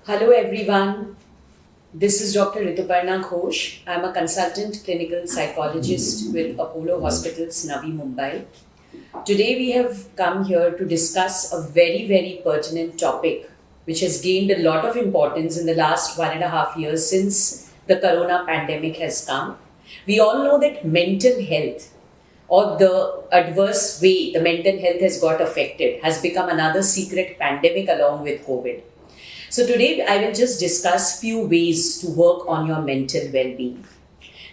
Hello everyone, this is Dr. Rituparna Ghosh. I'm a consultant clinical psychologist with Apollo Hospitals, Navi Mumbai. Today we have come here to discuss a very pertinent topic which has gained a lot of importance in the last 1.5 years since the corona pandemic has come. We all know that mental health or the adverse way the mental health has got affected has become another secret pandemic along with COVID. So today I will just discuss few ways to work on your mental well-being.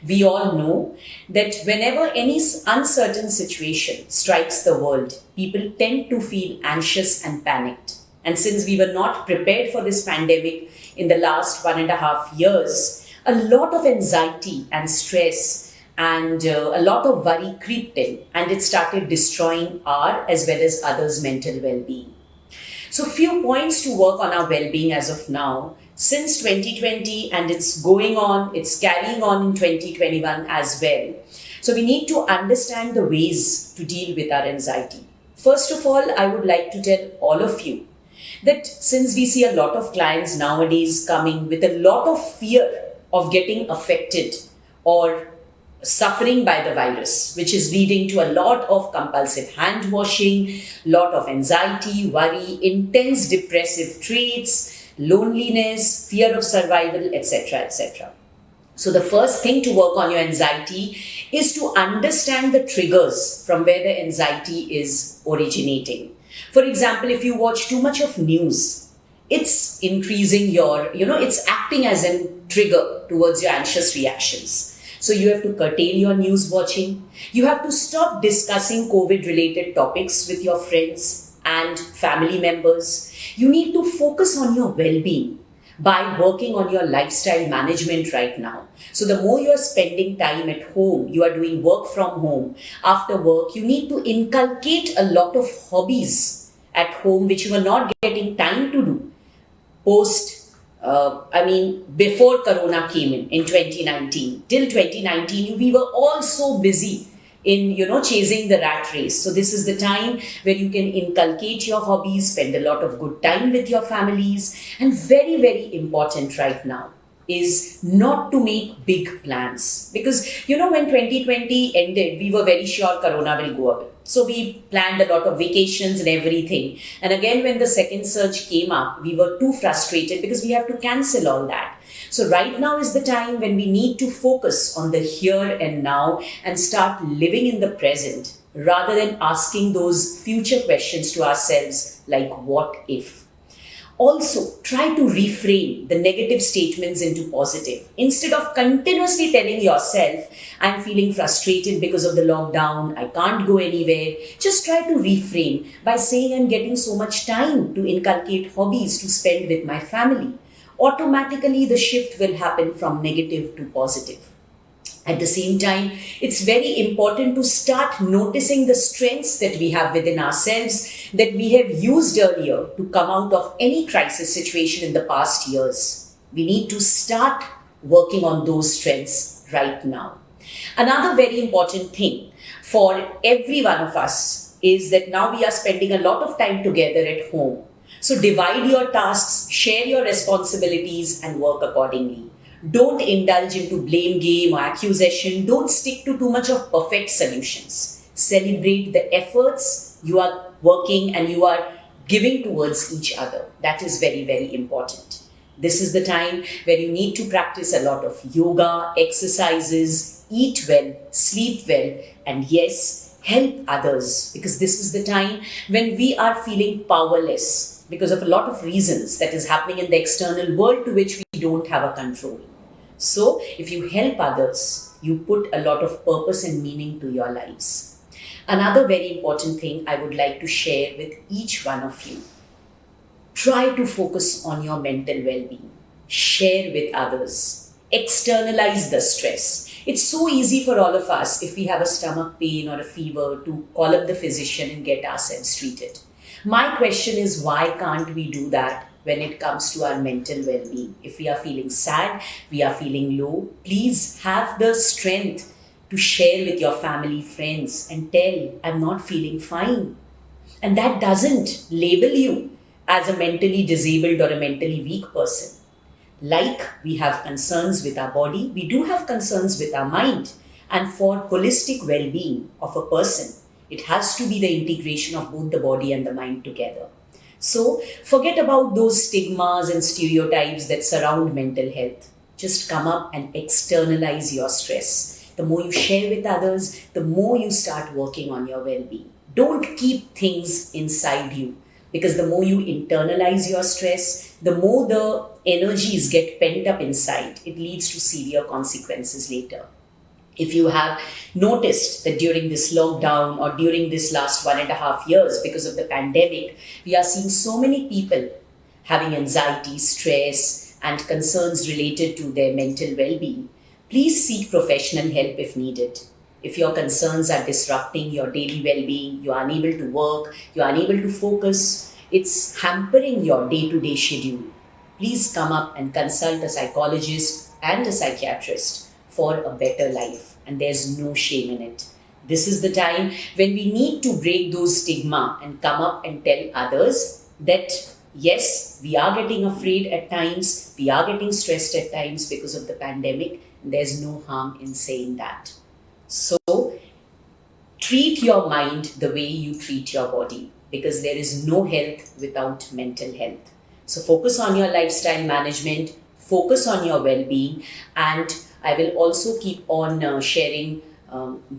We all know that whenever any uncertain situation strikes the world, people tend to feel anxious and panicked. And since we were not prepared for this pandemic in the last 1.5 years, a lot of anxiety and stress and a lot of worry crept in, and it started destroying our as well as others' mental well-being. So few points to work on our well-being as of now. Since 2020, and it's going on, it's carrying on in 2021 as well. So we need to understand the ways to deal with our anxiety. First of all, I would like to tell all of you that since we see a lot of clients nowadays coming with a lot of fear of getting affected or suffering by the virus, which is leading to a lot of compulsive hand washing, lot of anxiety, worry, intense depressive traits, loneliness, fear of survival, etc., etc. So the first thing to work on your anxiety is to understand the triggers from where the anxiety is originating. For example, if you watch too much of news, it's increasing your, it's acting as a trigger towards your anxious reactions. So you have to curtail your news watching. You have to stop discussing COVID-related topics with your friends and family members. You need to focus on your well-being by working on your lifestyle management right now. So the more you are spending time at home, you are doing work from home. After work, you need to inculcate a lot of hobbies at home which you are not getting time to do before Corona came in 2019. Till 2019, we were all so busy in, chasing the rat race. So this is the time where you can inculcate your hobbies, spend a lot of good time with your families. And very important right now is not to make big plans. Because, when 2020 ended, we were very sure Corona will go away. So we planned a lot of vacations and everything. And again, when the second surge came up, we were too frustrated because we have to cancel all that. So right now is the time when we need to focus on the here and now and start living in the present rather than asking those future questions to ourselves like what if. Also, try to reframe the negative statements into positive. Instead of continuously telling yourself, I'm feeling frustrated because of the lockdown, I can't go anywhere, just try to reframe by saying I'm getting so much time to inculcate hobbies to spend with my family. Automatically, the shift will happen from negative to positive. At the same time, it's very important to start noticing the strengths that we have within ourselves that we have used earlier to come out of any crisis situation in the past years. We need to start working on those strengths right now. Another very important thing for every one of us is that now we are spending a lot of time together at home. So divide your tasks, share your responsibilities, and work accordingly. Don't indulge into blame game or accusation. Don't stick to too much of perfect solutions. Celebrate the efforts you are working and you are giving towards each other. That is very important. This is the time where you need to practice a lot of yoga, exercises, eat well, sleep well, and yes, help others, because this is the time when we are feeling powerless because of a lot of reasons that is happening in the external world to which we don't have a control. So, if you help others, you put a lot of purpose and meaning to your lives. Another very important thing I would like to share with each one of you. Try to focus on your mental well-being. Share with others. Externalize the stress. It's so easy for all of us, if we have a stomach pain or a fever, to call up the physician and get ourselves treated. My question is, why can't we do that when it comes to our mental well-being? If we are feeling sad, we are feeling low, please have the strength to share with your family, friends, and tell, I'm not feeling fine. And that doesn't label you as a mentally disabled or a mentally weak person. Like we have concerns with our body, we do have concerns with our mind. And for holistic well being of a person, it has to be the integration of both the body and the mind together. So forget about those stigmas and stereotypes that surround mental health. Just come up and externalize your stress. The more you share with others, the more you start working on your well being. Don't keep things inside you, because the more you internalize your stress, the more the energies get pent up inside. It leads to severe consequences later. If you have noticed that during this lockdown or during this last 1.5 years, because of the pandemic, we are seeing so many people having anxiety, stress, and concerns related to their mental well being. Please seek professional help if needed. If your concerns are disrupting your daily well being, you are unable to work, you are unable to focus, it's hampering your day to day schedule, please come up and consult a psychologist and a psychiatrist for a better life. And there's no shame in it. This is the time when we need to break those stigma and come up and tell others that yes, we are getting afraid at times, we are getting stressed at times because of the pandemic, and there's no harm in saying that. So treat your mind the way you treat your body, because there is no health without mental health. So focus on your lifestyle management, focus on your well-being, and I will also keep on sharing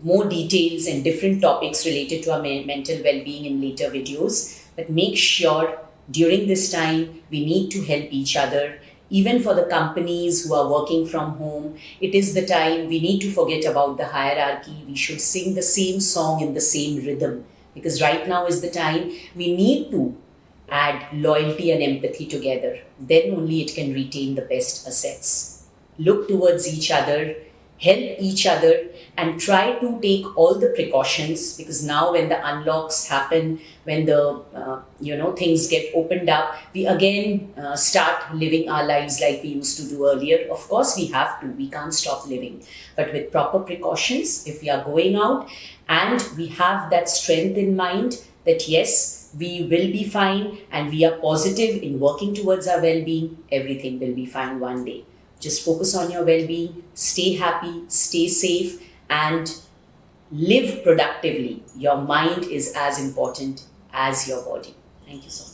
more details and different topics related to our mental well-being in later videos. But make sure during this time, we need to help each other. Even for the companies who are working from home, it is the time we need to forget about the hierarchy. We should sing the same song in the same rhythm, because right now is the time we need to add loyalty and empathy together. Then only it can retain the best assets. Look towards each other, help each other, and try to take all the precautions, because now when the unlocks happen, when the things get opened up, we again start living our lives like we used to do earlier. Of course we have to, we can't stop living, but with proper precautions, if we are going out and we have that strength in mind that yes, we will be fine and we are positive in working towards our well-being, everything will be fine one day. Just focus on your well-being, stay happy, stay safe, and live productively. Your mind is as important as your body. Thank you so much.